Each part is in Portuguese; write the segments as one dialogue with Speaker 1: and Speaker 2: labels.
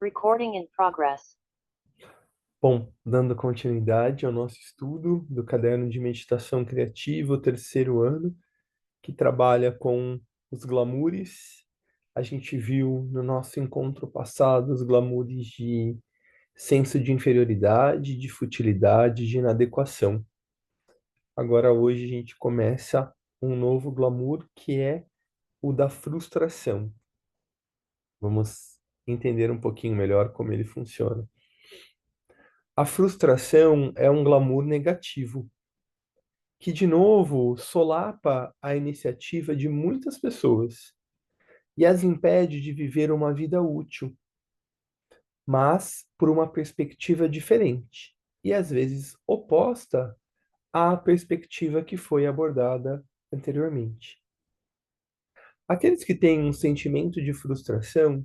Speaker 1: Recording in progress.
Speaker 2: Bom, dando continuidade ao nosso estudo do Caderno de Meditação Criativa, o terceiro ano, que trabalha com os glamoures. A gente viu no nosso encontro passado os glamoures de senso de inferioridade, de futilidade, de inadequação. Agora, hoje, a gente começa um novo glamour, que é o da frustração. Vamos entender um pouquinho melhor como ele funciona. A frustração é um glamour negativo, que, de novo, solapa a iniciativa de muitas pessoas e as impede de viver uma vida útil, mas por uma perspectiva diferente e, às vezes, oposta à perspectiva que foi abordada anteriormente. Aqueles que têm um sentimento de frustração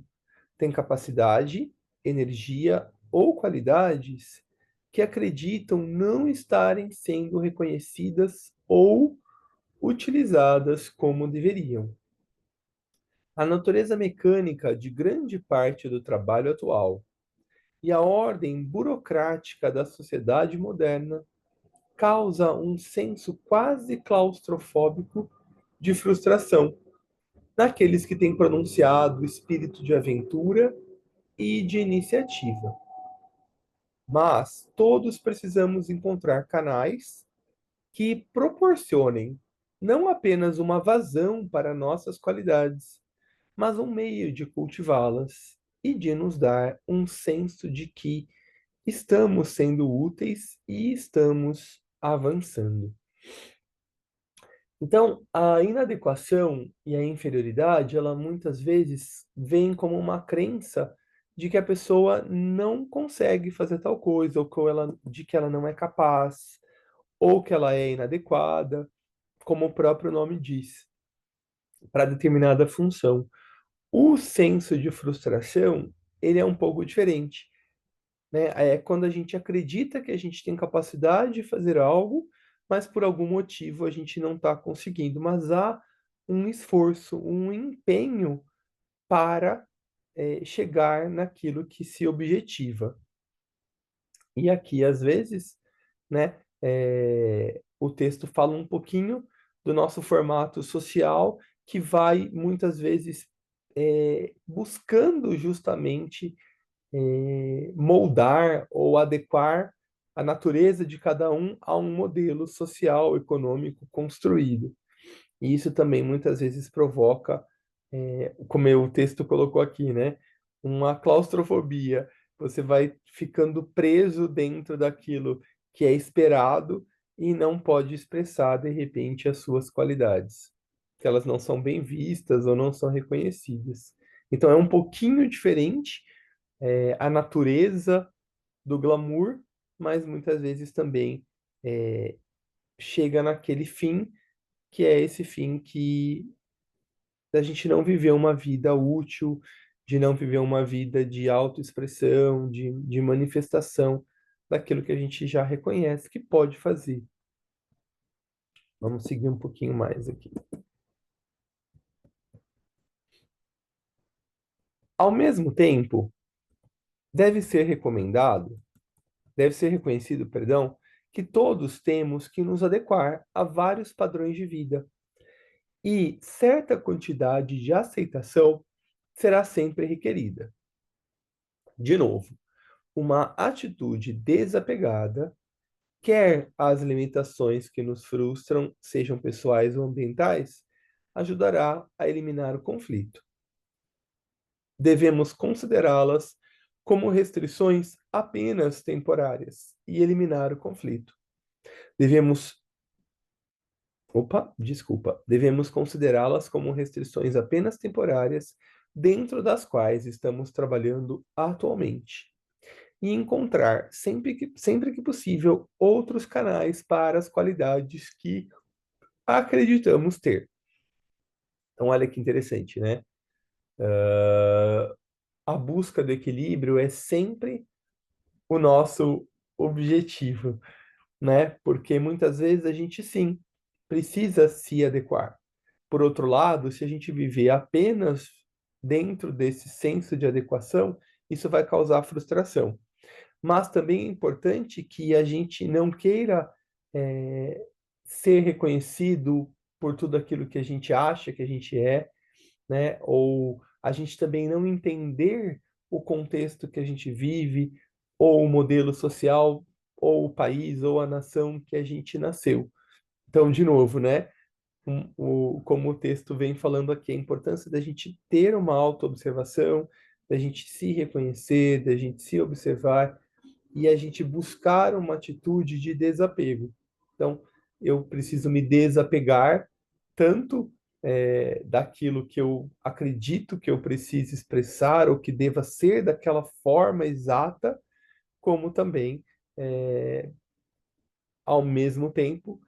Speaker 2: têm capacidade, energia ou qualidades que acreditam não estarem sendo reconhecidas ou utilizadas como deveriam. A natureza mecânica de grande parte do trabalho atual e a ordem burocrática da sociedade moderna causa um senso quase claustrofóbico de frustração naqueles que têm pronunciado o espírito de aventura e de iniciativa. Mas todos precisamos encontrar canais que proporcionem não apenas uma vazão para nossas qualidades, mas um meio de cultivá-las e de nos dar um senso de que estamos sendo úteis e estamos avançando. Então, a inadequação e a inferioridade, ela muitas vezes vem como uma crença de que a pessoa não consegue fazer tal coisa, de que ela não é capaz, ou que ela é inadequada, como o próprio nome diz, para determinada função. O senso de frustração, ele é um pouco diferente, né? É quando a gente acredita que a gente tem capacidade de fazer algo, mas por algum motivo a gente não está conseguindo. Mas há um esforço, um empenho para chegar naquilo que se objetiva. E aqui, às vezes, né, o texto fala um pouquinho do nosso formato social, que vai muitas vezes buscando justamente moldar ou adequar a natureza de cada um a um modelo social, econômico construído. E isso também muitas vezes provoca, como o texto colocou aqui, né, uma claustrofobia. Você vai ficando preso dentro daquilo que é esperado e não pode expressar, de repente, as suas qualidades, que elas não são bem vistas ou não são reconhecidas. Então é um pouquinho diferente, a natureza do glamour, mas muitas vezes também é, chega naquele fim, que é esse fim que a gente não viver uma vida útil, de não viver uma vida de autoexpressão, de manifestação daquilo que a gente já reconhece que pode fazer. Vamos seguir um pouquinho mais aqui. Ao mesmo tempo, deve ser recomendado, deve ser reconhecido, perdão, que todos temos que nos adequar a vários padrões de vida e certa quantidade de aceitação será sempre requerida. De novo, uma atitude desapegada, quer as limitações que nos frustram sejam pessoais ou ambientais, ajudará a eliminar o conflito. Devemos considerá-las como restrições apenas temporárias e eliminar o conflito. Devemos considerá-las como restrições apenas temporárias dentro das quais estamos trabalhando atualmente e encontrar sempre que possível outros canais para as qualidades que acreditamos ter. Então, olha que interessante, né? A busca do equilíbrio é sempre o nosso objetivo, né? Porque muitas vezes a gente sim precisa se adequar. Por outro lado, se a gente viver apenas dentro desse senso de adequação, isso vai causar frustração. Mas também é importante que a gente não queira é, ser reconhecido por tudo aquilo que a gente acha que a gente é, né? Ou a gente também não entender o contexto que a gente vive, ou o modelo social, ou o país, ou a nação que a gente nasceu. Então, de novo, né? Como o texto vem falando aqui, a importância da gente ter uma autoobservação, da gente se reconhecer, da gente se observar e a gente buscar uma atitude de desapego. Então, eu preciso me desapegar tanto daquilo que eu acredito que eu preciso expressar ou que deva ser daquela forma exata, como também, é, ao mesmo tempo,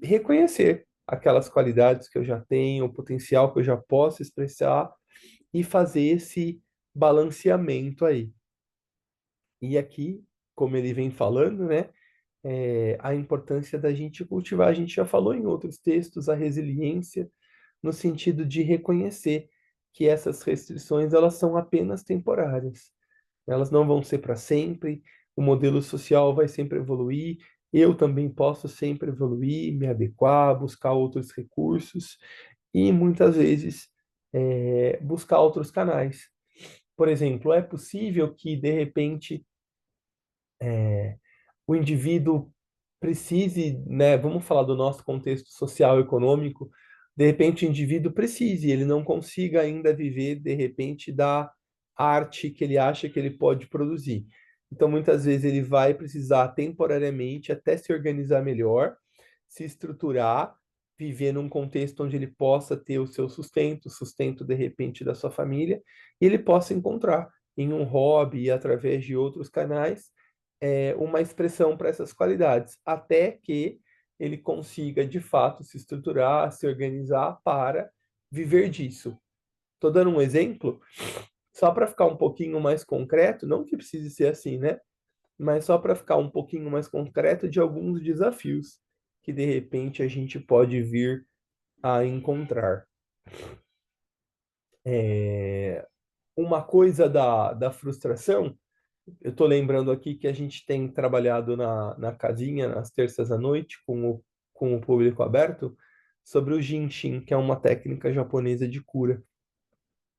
Speaker 2: reconhecer aquelas qualidades que eu já tenho, o potencial que eu já posso expressar e fazer esse balanceamento aí. E aqui, como ele vem falando, né, a importância da gente cultivar. A gente já falou em outros textos a resiliência no sentido de reconhecer que essas restrições elas são apenas temporárias. Elas não vão ser para sempre. O modelo social vai sempre evoluir. Eu também posso sempre evoluir, me adequar, buscar outros recursos e muitas vezes buscar outros canais. Por exemplo, é possível que de repente o indivíduo precise, né, vamos falar do nosso contexto social e econômico, de repente o indivíduo precise, ele não consiga ainda viver, de repente, da arte que ele acha que ele pode produzir. Então, muitas vezes ele vai precisar temporariamente até se organizar melhor, se estruturar, viver num contexto onde ele possa ter o seu sustento, o sustento de repente da sua família, e ele possa encontrar em um hobby e através de outros canais uma expressão para essas qualidades, até que ele consiga de fato se estruturar, se organizar para viver disso. Estou dando um exemplo, só para ficar um pouquinho mais concreto, não que precise ser assim, né? Mas só para ficar um pouquinho mais concreto de alguns desafios que de repente a gente pode vir a encontrar. Uma coisa da frustração, eu estou lembrando aqui que a gente tem trabalhado na casinha, nas terças à noite, com o público aberto, sobre o Jinshin, que é uma técnica japonesa de cura.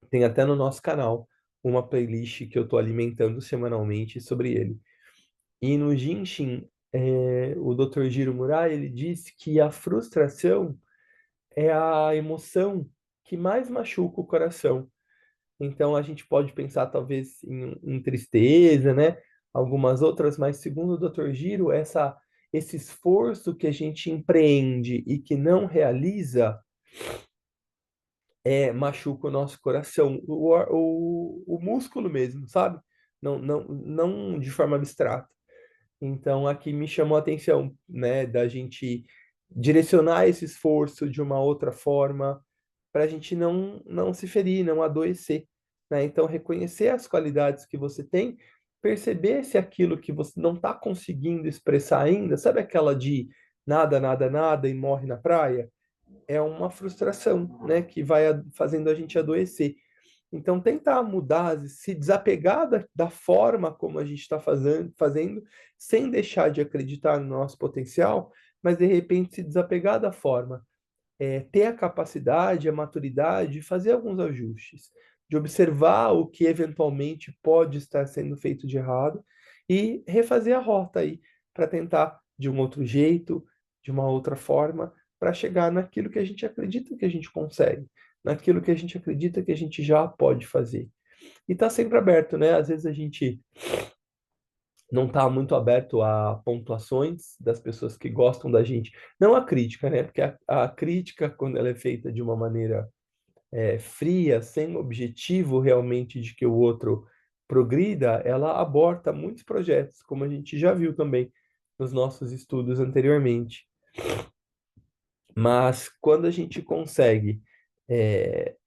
Speaker 2: Tem até no nosso canal uma playlist que eu estou alimentando semanalmente sobre ele. E no Jinshin, o Dr. Jiro Murai, ele diz que a frustração é a emoção que mais machuca o coração. Então a gente pode pensar talvez em tristeza, né? Algumas outras, mas segundo o Dr. Giro, esse esforço que a gente empreende e que não realiza machuca o nosso coração, o músculo mesmo, sabe? Não de forma abstrata. Então aqui me chamou a atenção, né, da gente direcionar esse esforço de uma outra forma para a gente não se ferir, não adoecer, né? Então, reconhecer as qualidades que você tem, perceber se aquilo que você não está conseguindo expressar ainda, sabe aquela de nada, nada, nada e morre na praia? É uma frustração, né? Que vai fazendo a gente adoecer. Então, tentar mudar, se desapegar da forma como a gente está fazendo, sem deixar de acreditar no nosso potencial, mas de repente se desapegar da forma ter a capacidade, a maturidade de fazer alguns ajustes, de observar o que eventualmente pode estar sendo feito de errado e refazer a rota aí para tentar de um outro jeito, de uma outra forma, para chegar naquilo que a gente acredita que a gente consegue, naquilo que a gente acredita que a gente já pode fazer. E tá sempre aberto, né? Às vezes a gente não está muito aberto a pontuações das pessoas que gostam da gente. Não a crítica, né? Porque a crítica, quando ela é feita de uma maneira fria, sem objetivo realmente de que o outro progrida, ela aborta muitos projetos, como a gente já viu também nos nossos estudos anteriormente. Mas quando a gente consegue é,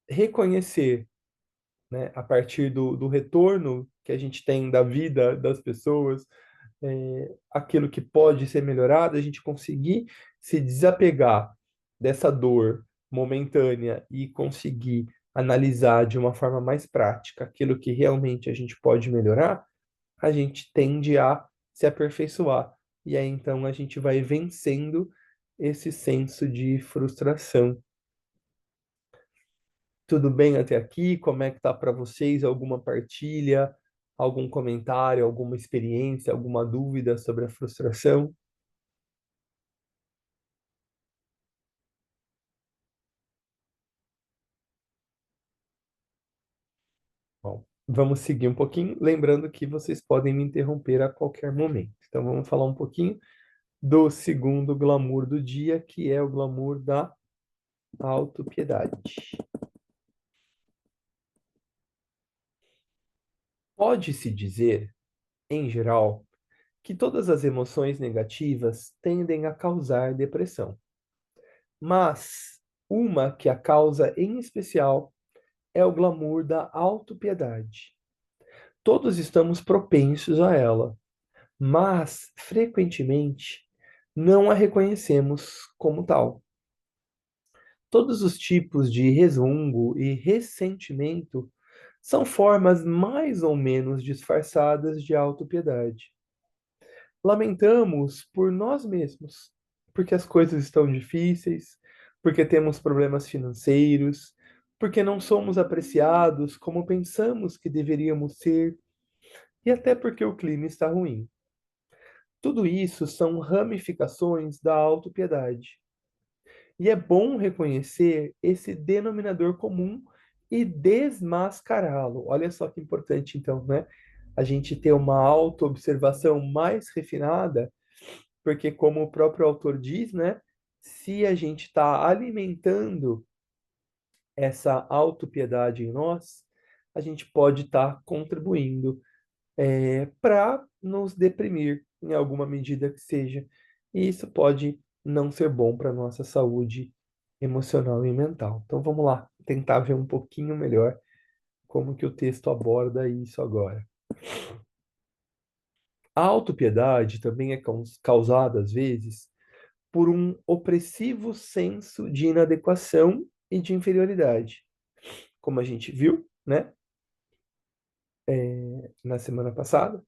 Speaker 2: reconhecer, né, a partir do retorno que a gente tem da vida das pessoas, aquilo que pode ser melhorado, a gente conseguir se desapegar dessa dor momentânea e conseguir analisar de uma forma mais prática aquilo que realmente a gente pode melhorar, a gente tende a se aperfeiçoar. E aí então a gente vai vencendo esse senso de frustração. Tudo bem até aqui? Como é que tá para vocês? Alguma partilha, algum comentário, alguma experiência, alguma dúvida sobre a frustração? Bom, vamos seguir um pouquinho, lembrando que vocês podem me interromper a qualquer momento. Então vamos falar um pouquinho do segundo glamour do dia, que é o glamour da autopiedade. Pode-se dizer, em geral, que todas as emoções negativas tendem a causar depressão, mas uma que a causa em especial é o glamour da autopiedade. Todos estamos propensos a ela, mas frequentemente não a reconhecemos como tal. Todos os tipos de resmungo e ressentimento são formas mais ou menos disfarçadas de autopiedade. Lamentamos por nós mesmos, porque as coisas estão difíceis, porque temos problemas financeiros, porque não somos apreciados como pensamos que deveríamos ser, e até porque o clima está ruim. Tudo isso são ramificações da autopiedade. E é bom reconhecer esse denominador comum e desmascará-lo. Olha só que importante, então, né? A gente ter uma autoobservação mais refinada, porque, como o próprio autor diz, né? Se a gente está alimentando essa autopiedade em nós, a gente pode estar contribuindo para nos deprimir em alguma medida que seja. E isso pode não ser bom para a nossa saúde emocional e mental. Então vamos lá, tentar ver um pouquinho melhor como que o texto aborda isso agora. A autopiedade também é causada, às vezes, por um opressivo senso de inadequação e de inferioridade, como a gente viu, né, na semana passada.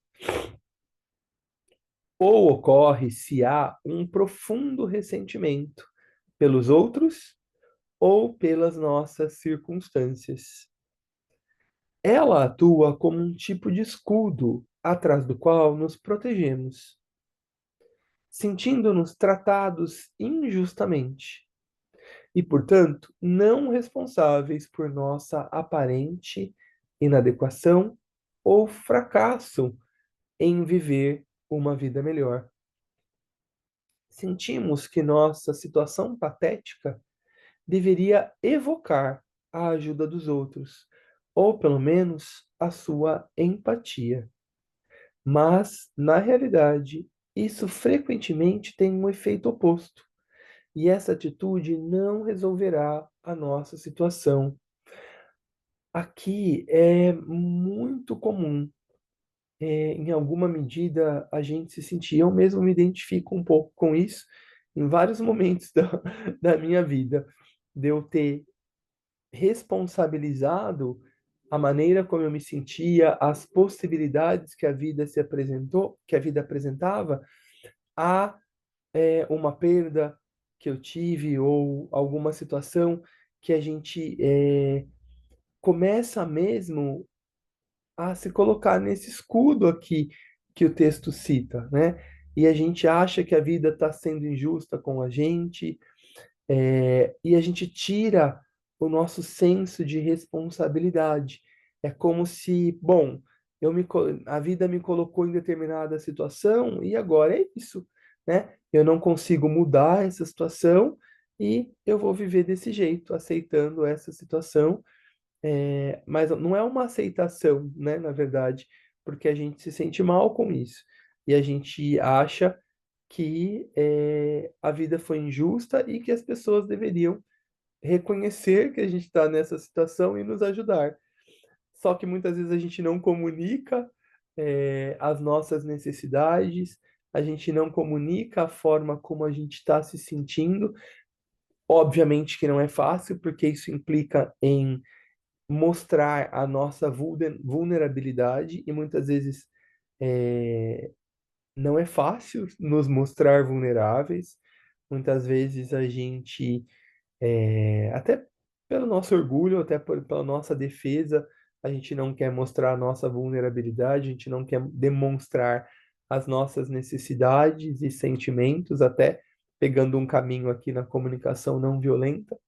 Speaker 2: Ou ocorre se há um profundo ressentimento pelos outros ou pelas nossas circunstâncias. Ela atua como um tipo de escudo atrás do qual nos protegemos, sentindo-nos tratados injustamente e, portanto, não responsáveis por nossa aparente inadequação ou fracasso em viver uma vida melhor. Sentimos que nossa situação patética deveria evocar a ajuda dos outros, ou pelo menos a sua empatia. Mas, na realidade, isso frequentemente tem um efeito oposto, e essa atitude não resolverá a nossa situação. Aqui é muito comum, em alguma medida, a gente se sentir. Eu mesmo me identifico um pouco com isso em vários momentos da minha vida, de eu ter responsabilizado a maneira como eu me sentia, as possibilidades que a vida se apresentou, que a vida apresentava, a uma perda que eu tive ou alguma situação que a gente começa mesmo a se colocar nesse escudo aqui que o texto cita, né? E a gente acha que a vida está sendo injusta com a gente, e a gente tira o nosso senso de responsabilidade. É como se, bom, a vida me colocou em determinada situação e agora é isso, né? Eu não consigo mudar essa situação e eu vou viver desse jeito, aceitando essa situação. Mas não é uma aceitação, né, na verdade, porque a gente se sente mal com isso. E a gente acha que a vida foi injusta e que as pessoas deveriam reconhecer que a gente está nessa situação e nos ajudar. Só que muitas vezes a gente não comunica as nossas necessidades, a gente não comunica a forma como a gente está se sentindo. Obviamente que não é fácil, porque isso implica em mostrar a nossa vulnerabilidade e muitas vezes é, não é fácil nos mostrar vulneráveis. Muitas vezes a gente, até pelo nosso orgulho, até pela nossa defesa, a gente não quer mostrar a nossa vulnerabilidade, a gente não quer demonstrar as nossas necessidades e sentimentos, até pegando um caminho aqui na comunicação não violenta,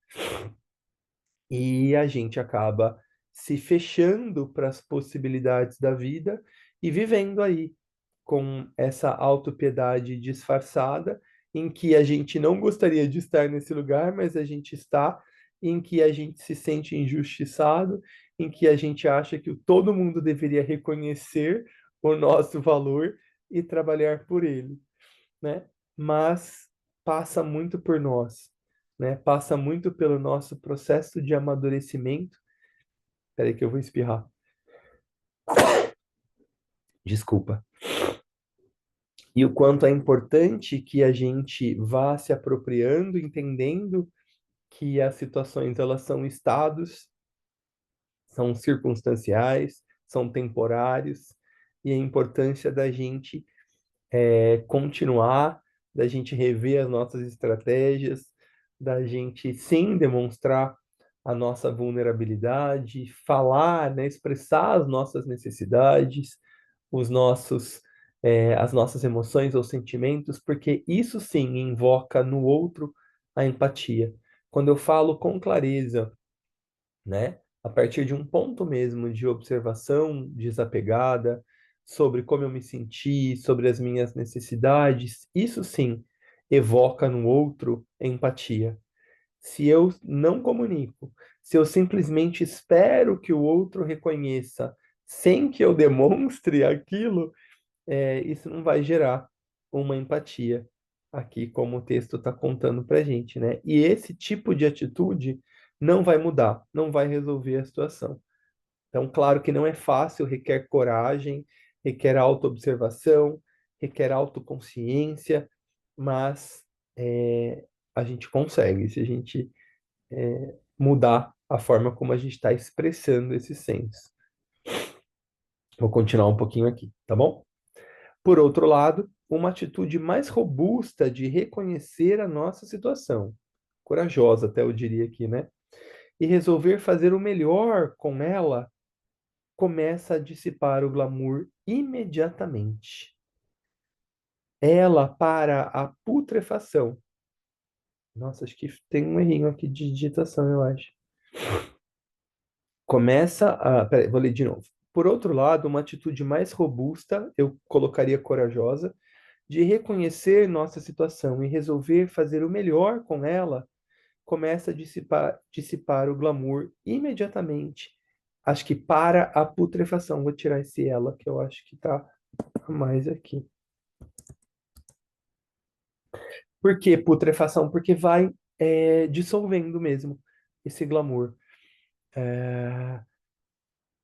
Speaker 2: e a gente acaba se fechando para as possibilidades da vida e vivendo aí com essa autopiedade disfarçada, em que a gente não gostaria de estar nesse lugar, mas a gente está, em que a gente se sente injustiçado, em que a gente acha que todo mundo deveria reconhecer o nosso valor e trabalhar por ele, né? Mas passa muito por nós, né? Passa muito pelo nosso processo de amadurecimento. Peraí que eu vou espirrar. Desculpa. E o quanto é importante que a gente vá se apropriando, entendendo que as situações elas são estados, são circunstanciais, são temporários, e a importância da gente continuar, da gente rever as nossas estratégias, da gente sim demonstrar a nossa vulnerabilidade, falar, né, expressar as nossas necessidades, os nossos, as nossas emoções ou sentimentos, porque isso sim invoca no outro a empatia. Quando eu falo com clareza, né? A partir de um ponto mesmo de observação desapegada sobre como eu me senti, sobre as minhas necessidades, isso sim evoca no outro empatia. Se eu não comunico, se eu simplesmente espero que o outro reconheça sem que eu demonstre aquilo, isso não vai gerar uma empatia aqui, como o texto está contando para gente, né? E esse tipo de atitude não vai mudar, não vai resolver a situação. Então, claro que não é fácil, requer coragem, requer autoobservação, requer autoconsciência, mas a gente consegue se a gente mudar a forma como a gente está expressando esse senso. Vou continuar um pouquinho aqui, tá bom? Por outro lado, uma atitude mais robusta de reconhecer a nossa situação, corajosa até eu diria aqui, né? E resolver fazer o melhor com ela, começa a dissipar o glamour imediatamente. Ela para a putrefação. Nossa, acho que tem um errinho aqui de digitação, eu acho. Começa a. Peraí, vou ler de novo. Por outro lado, uma atitude mais robusta, eu colocaria corajosa, de reconhecer nossa situação e resolver fazer o melhor com ela, começa a dissipar o glamour imediatamente. Acho que para a putrefação. Vou tirar esse ela, que eu acho que tá a mais aqui. Por que putrefação? Porque vai dissolvendo mesmo esse glamour. É,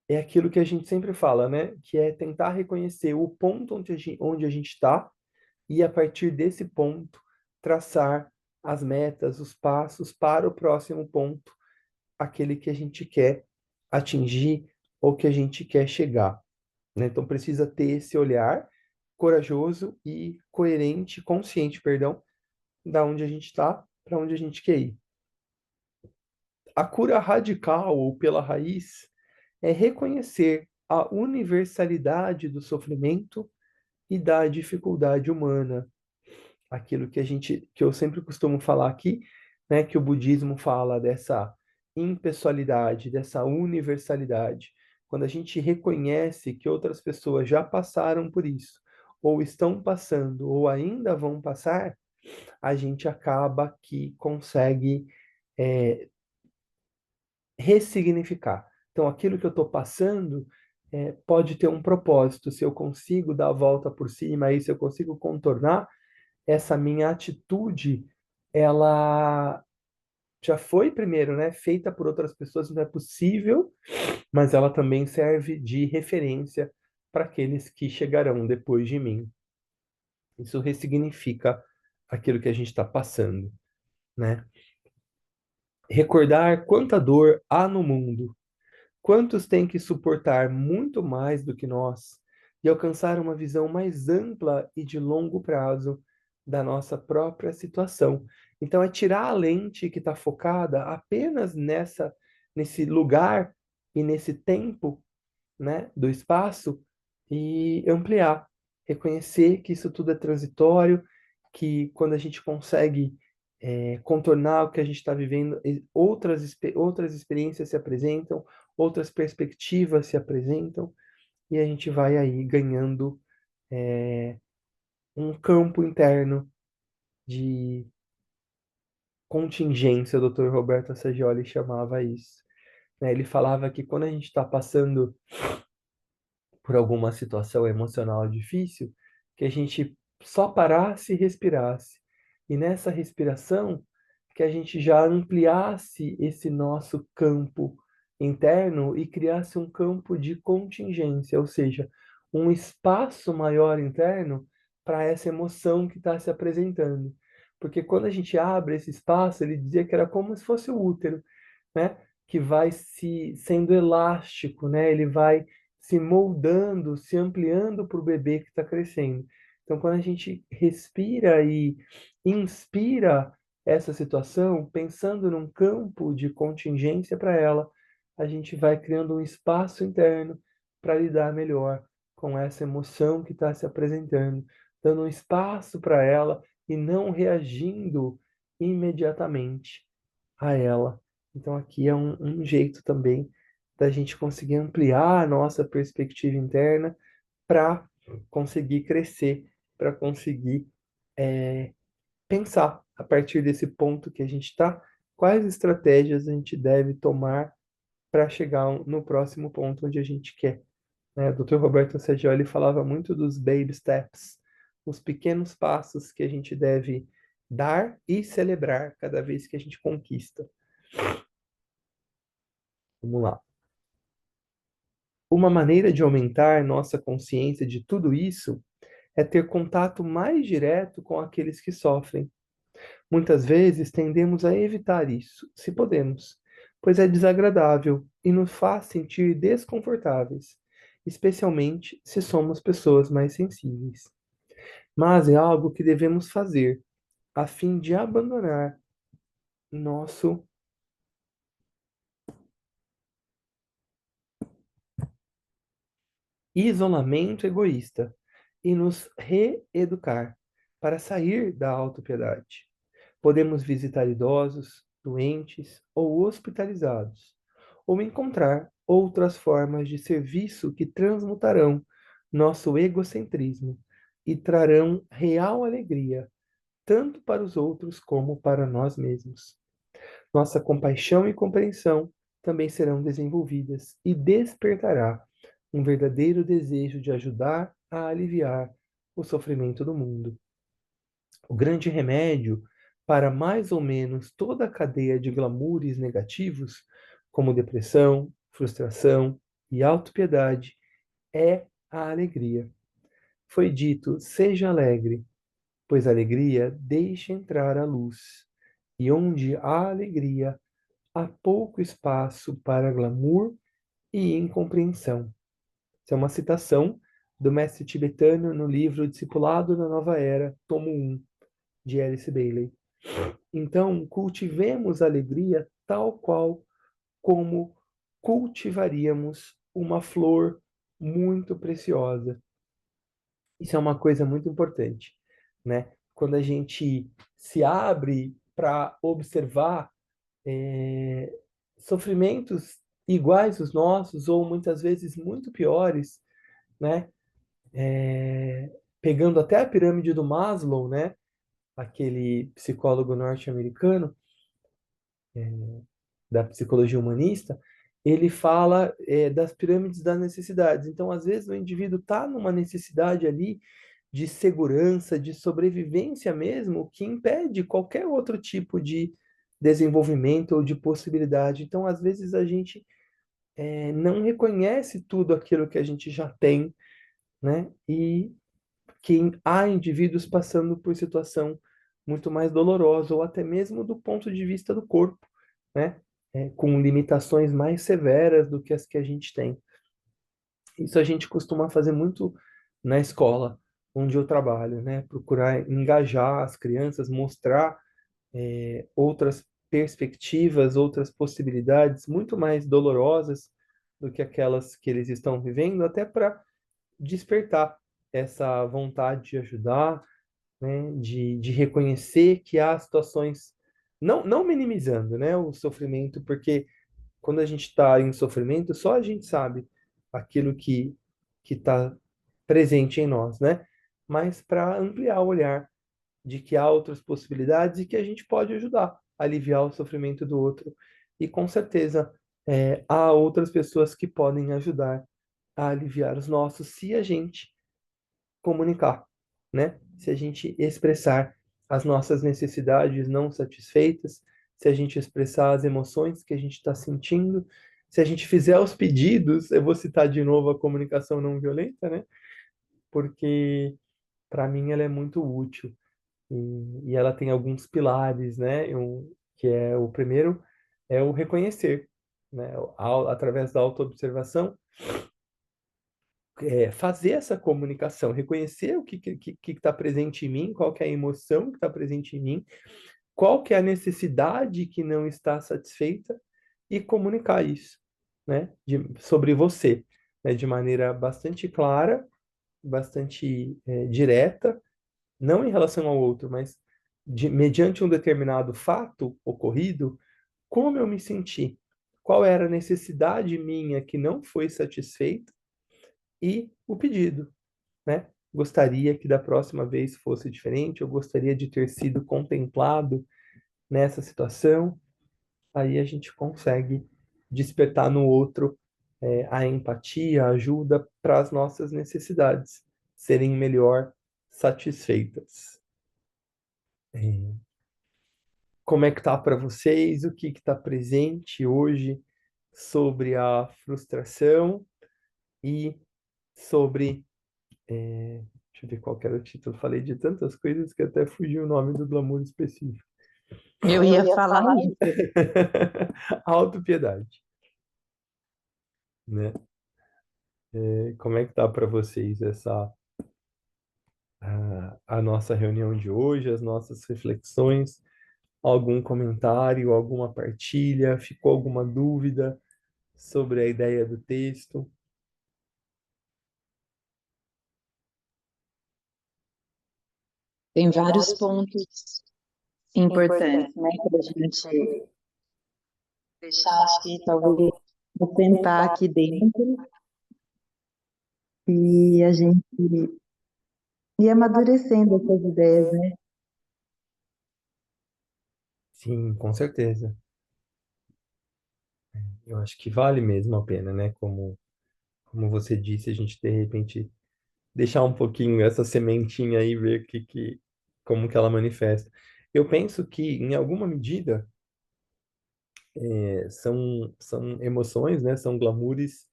Speaker 2: é aquilo que a gente sempre fala, né? Que é tentar reconhecer o ponto onde a gente está e, a partir desse ponto, traçar as metas, os passos para o próximo ponto, aquele que a gente quer atingir ou que a gente quer chegar, né? Então precisa ter esse olhar corajoso e coerente, consciente, perdão, da onde a gente está para onde a gente quer ir. A cura radical ou pela raiz é reconhecer a universalidade do sofrimento e da dificuldade humana, aquilo que eu sempre costumo falar aqui, né, que o budismo fala dessa impessoalidade, dessa universalidade. Quando a gente reconhece que outras pessoas já passaram por isso, ou estão passando, ou ainda vão passar, a gente acaba que consegue é, ressignificar. Então, aquilo que eu estou passando pode ter um propósito. Se eu consigo dar a volta por cima, aí se eu consigo contornar, essa minha atitude, ela já foi primeiro, né, feita por outras pessoas, não é possível, mas ela também serve de referência para aqueles que chegarão depois de mim. Isso ressignifica aquilo que a gente está passando, né? Recordar quanta dor há no mundo, Quantos têm que suportar muito mais do que nós e alcançar uma visão mais ampla e de longo prazo da nossa própria situação? Então, é tirar a lente que está focada apenas nesse lugar e nesse tempo, né, do espaço e ampliar, reconhecer que isso tudo é transitório, que quando a gente consegue contornar o que a gente está vivendo, outras experiências se apresentam, outras perspectivas se apresentam, e a gente vai aí ganhando um campo interno de contingência, o Dr. Roberto Assagioli chamava isso, né? Ele falava que quando a gente está passando por alguma situação emocional difícil, que a gente só parasse e respirasse. E nessa respiração, que a gente já ampliasse esse nosso campo interno e criasse um campo de contingência, ou seja, um espaço maior interno para essa emoção que está se apresentando. Porque quando a gente abre esse espaço, ele dizia que era como se fosse o útero, né? Que vai se sendo elástico, né? Ele vai se moldando, se ampliando para o bebê que está crescendo. Então, quando a gente respira e inspira essa situação, pensando num campo de contingência para ela, a gente vai criando um espaço interno para lidar melhor com essa emoção que está se apresentando, dando um espaço para ela e não reagindo imediatamente a ela. Então, aqui é um jeito também da gente conseguir ampliar a nossa perspectiva interna para conseguir crescer, para conseguir pensar a partir desse ponto que a gente está, quais estratégias a gente deve tomar para chegar no próximo ponto onde a gente quer, né? O Dr. Roberto Saggioli falava muito dos baby steps, os pequenos passos que a gente deve dar e celebrar cada vez que a gente conquista. Vamos lá. Uma maneira de aumentar nossa consciência de tudo isso é ter contato mais direto com aqueles que sofrem. Muitas vezes tendemos a evitar isso, se podemos, pois é desagradável e nos faz sentir desconfortáveis, especialmente se somos pessoas mais sensíveis. Mas é algo que devemos fazer a fim de abandonar nosso isolamento egoísta e nos reeducar para sair da autopiedade. Podemos visitar idosos, doentes ou hospitalizados, ou encontrar outras formas de serviço que transmutarão nosso egocentrismo e trarão real alegria, tanto para os outros como para nós mesmos. Nossa compaixão e compreensão também serão desenvolvidas e despertará um verdadeiro desejo de ajudar a aliviar o sofrimento do mundo. O grande remédio para mais ou menos toda a cadeia de glamoures negativos, como depressão, frustração e autopiedade, é a alegria. Foi dito: seja alegre, pois a alegria deixa entrar a luz. E onde há alegria, há pouco espaço para glamour e incompreensão. Essa é uma citação do mestre tibetano no livro Discipulado na Nova Era, tomo 1, de Alice Bailey. Então, cultivemos a alegria tal qual como cultivaríamos uma flor muito preciosa. Isso é uma coisa muito importante, né? Quando a gente se abre para observar é, sofrimentos iguais aos nossos, ou muitas vezes muito piores, né? Pegando até a pirâmide do Maslow, né? Aquele psicólogo norte-americano, da psicologia humanista, ele fala das pirâmides das necessidades. Então, às vezes, o indivíduo está numa necessidade ali de segurança, de sobrevivência mesmo, que impede qualquer outro tipo de desenvolvimento ou de possibilidade. Então, às vezes, a gente não reconhece tudo aquilo que a gente já tem, né? E que há indivíduos passando por situação muito mais dolorosa, ou até mesmo do ponto de vista do corpo, né? com limitações mais severas do que as que a gente tem. Isso a gente costuma fazer muito na escola, onde eu trabalho, né? Procurar engajar as crianças, mostrar outras perspectivas, outras possibilidades muito mais dolorosas do que aquelas que eles estão vivendo, até para despertar essa vontade de ajudar, né? De reconhecer que há situações, não minimizando, né? O sofrimento, porque quando a gente está em sofrimento, só a gente sabe aquilo que está presente em nós, né? Mas para ampliar o olhar de que há outras possibilidades e que a gente pode ajudar a aliviar o sofrimento do outro. E com certeza há outras pessoas que podem ajudar a aliviar os nossos se a gente comunicar, né? Se a gente expressar as nossas necessidades não satisfeitas, se a gente expressar as emoções que a gente está sentindo, se a gente fizer os pedidos, eu vou citar de novo a comunicação não violenta, né? Porque para mim ela é muito útil e ela tem alguns pilares, né? Que é o primeiro é o reconhecer, né? Através da autoobservação, fazer essa comunicação, reconhecer o que está presente em mim, qual que é a emoção que está presente em mim, qual que é a necessidade que não está satisfeita e comunicar isso, né? Sobre você, né? De maneira bastante clara, bastante direta, não em relação ao outro, mas mediante um determinado fato ocorrido, como eu me senti, qual era a necessidade minha que não foi satisfeita e o pedido, né? Gostaria que da próxima vez fosse diferente, eu gostaria de ter sido contemplado nessa situação. Aí a gente consegue despertar no outro a empatia, a ajuda para as nossas necessidades serem melhor satisfeitas. É, como é que tá para vocês? O que está presente hoje sobre a frustração e sobre. Deixa eu ver qual que era o título. Falei de tantas coisas que até fugiu o nome do glamour específico.
Speaker 1: Eu
Speaker 2: Eu
Speaker 1: ia
Speaker 2: ia
Speaker 1: falar
Speaker 2: falar
Speaker 1: isso.
Speaker 2: Autopiedade, né? Como é que tá para vocês a nossa reunião de hoje, as nossas reflexões? Algum comentário, alguma partilha? Ficou alguma dúvida sobre a ideia do texto?
Speaker 1: Tem vários pontos importantes, né, para a gente deixar, acho que talvez, sentar aqui dentro e a gente ir amadurecendo essas ideias, né?
Speaker 2: Sim, com certeza. Eu acho que vale mesmo a pena, né? Como você disse, a gente de repente deixar um pouquinho essa sementinha aí, ver como que ela manifesta. Eu penso que, em alguma medida, são emoções, né? São glamoures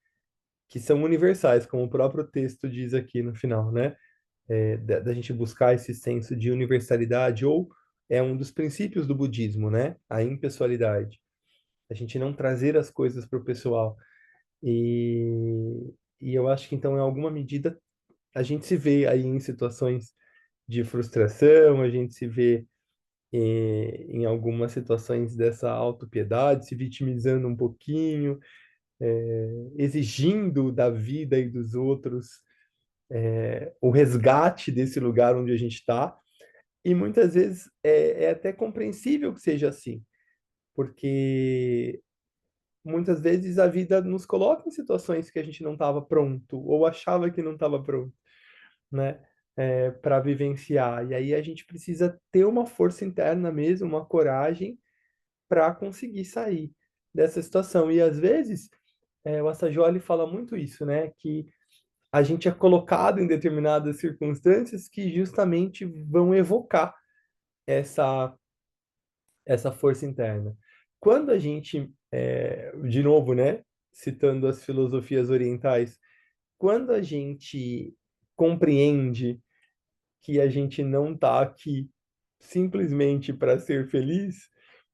Speaker 2: que são universais, como o próprio texto diz aqui no final, né? Da gente buscar esse senso de universalidade, ou é um dos princípios do budismo, né? A impessoalidade. A gente não trazer as coisas para o pessoal. E eu acho que, então, em alguma medida, a gente se vê aí em situações de frustração, a gente se vê em algumas situações dessa autopiedade, se vitimizando um pouquinho, exigindo da vida e dos outros o resgate desse lugar onde a gente está. E muitas vezes é até compreensível que seja assim, porque muitas vezes a vida nos coloca em situações que a gente não estava pronto, ou achava que não estava pronto, né? Para vivenciar. E aí a gente precisa ter uma força interna mesmo, uma coragem para conseguir sair dessa situação. E às vezes, o Assagioli fala muito isso, né? Que a gente é colocado em determinadas circunstâncias que justamente vão evocar essa, essa força interna. Quando a gente, de novo, né? Citando as filosofias orientais, quando a gente compreende que a gente não está aqui simplesmente para ser feliz,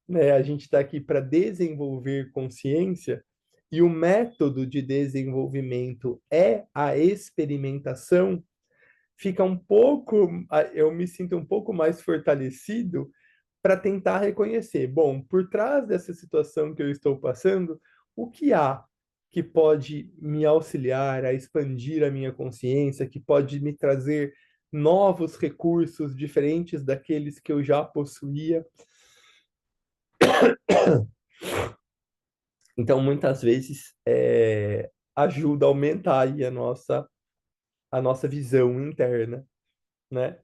Speaker 2: né? A gente está aqui para desenvolver consciência e o método de desenvolvimento é a experimentação, fica um pouco, eu me sinto um pouco mais fortalecido para tentar reconhecer, bom, por trás dessa situação que eu estou passando, o que há que pode me auxiliar a expandir a minha consciência, que pode me trazer novos recursos diferentes daqueles que eu já possuía. Então, muitas vezes, ajuda a aumentar aí a nossa visão interna, né?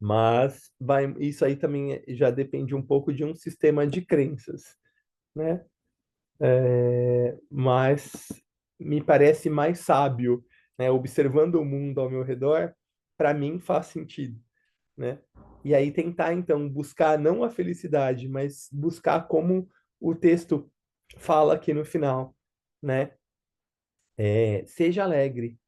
Speaker 2: Mas isso aí também já depende um pouco de um sistema de crenças, né? Mas me parece mais sábio, né? Observando o mundo ao meu redor, para mim faz sentido, né? E aí tentar, então, buscar não a felicidade, mas buscar como o texto fala aqui no final, né? Seja alegre,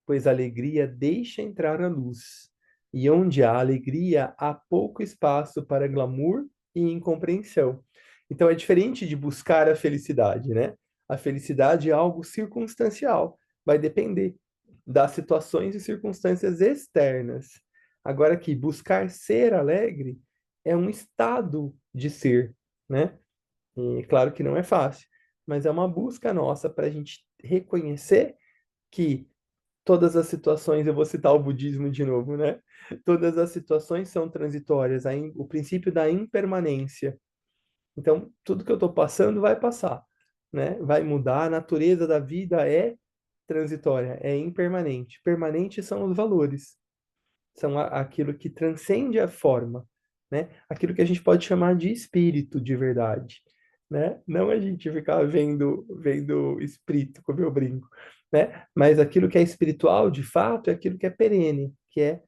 Speaker 2: pois a alegria deixa entrar a luz. E onde há alegria, há pouco espaço para glamour e incompreensão. Então é diferente de buscar a felicidade, né? A felicidade é algo circunstancial, vai depender das situações e circunstâncias externas. Agora que buscar ser alegre é um estado de ser, né? E claro que não é fácil, mas é uma busca nossa para a gente reconhecer que todas as situações, eu vou citar o budismo de novo, né? Todas as situações são transitórias, o princípio da impermanência. Então, tudo que eu estou passando vai passar, né? Vai mudar, a natureza da vida é transitória, é impermanente. Permanentes são os valores, são aquilo que transcende a forma, né? Aquilo que a gente pode chamar de espírito de verdade, né? Não a gente ficar vendo espírito, como eu brinco, né? Mas aquilo que é espiritual, de fato, é aquilo que é perene, que é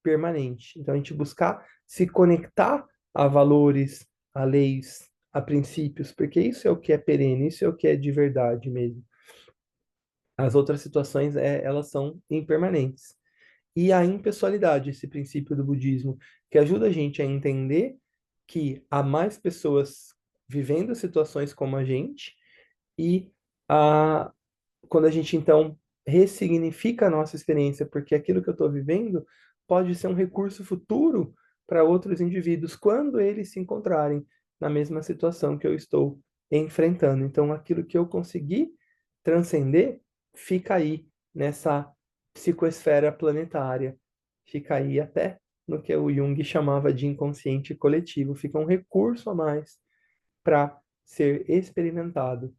Speaker 2: permanente. Então a gente buscar se conectar a valores, a leis, a princípios, porque isso é o que é perene, isso é o que é de verdade mesmo. As outras situações, elas são impermanentes. E a impessoalidade, esse princípio do budismo, que ajuda a gente a entender que há mais pessoas vivendo situações como a gente, e a, quando a gente então ressignifica a nossa experiência, porque aquilo que eu estou vivendo pode ser um recurso futuro para outros indivíduos quando eles se encontrarem na mesma situação que eu estou enfrentando. Então, aquilo que eu consegui transcender fica aí nessa psicoesfera planetária, fica aí até no que o Jung chamava de inconsciente coletivo, fica um recurso a mais para ser experimentado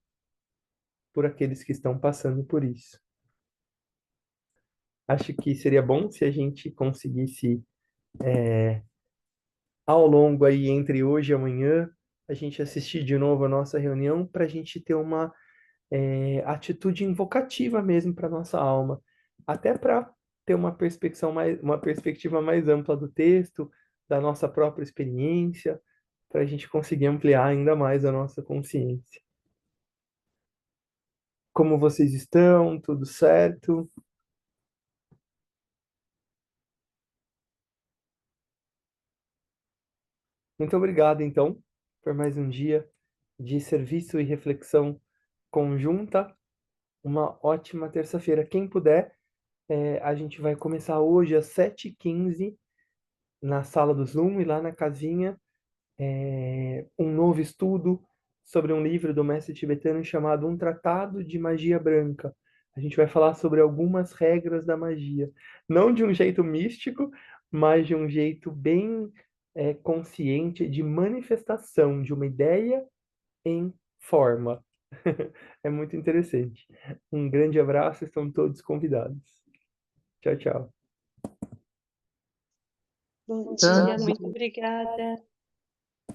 Speaker 2: por aqueles que estão passando por isso. Acho que seria bom se a gente conseguisse, ao longo aí entre hoje e amanhã, a gente assistir de novo a nossa reunião para a gente ter uma atitude invocativa mesmo para nossa alma, até para ter uma perspectiva mais ampla do texto, da nossa própria experiência, para a gente conseguir ampliar ainda mais a nossa consciência. Como vocês estão? Tudo certo? Muito obrigado, então, por mais um dia de serviço e reflexão conjunta. Uma ótima terça-feira. Quem puder, a gente vai começar hoje às 7h15 na sala do Zoom e lá na casinha, um novo estudo sobre um livro do mestre tibetano chamado Um Tratado de Magia Branca. A gente vai falar sobre algumas regras da magia, não de um jeito místico, mas de um jeito bem consciente de manifestação de uma ideia em forma. É muito interessante. Um grande abraço, estão todos convidados. Tchau, tchau.
Speaker 3: Bom
Speaker 1: Então,
Speaker 3: dia, muito obrigada.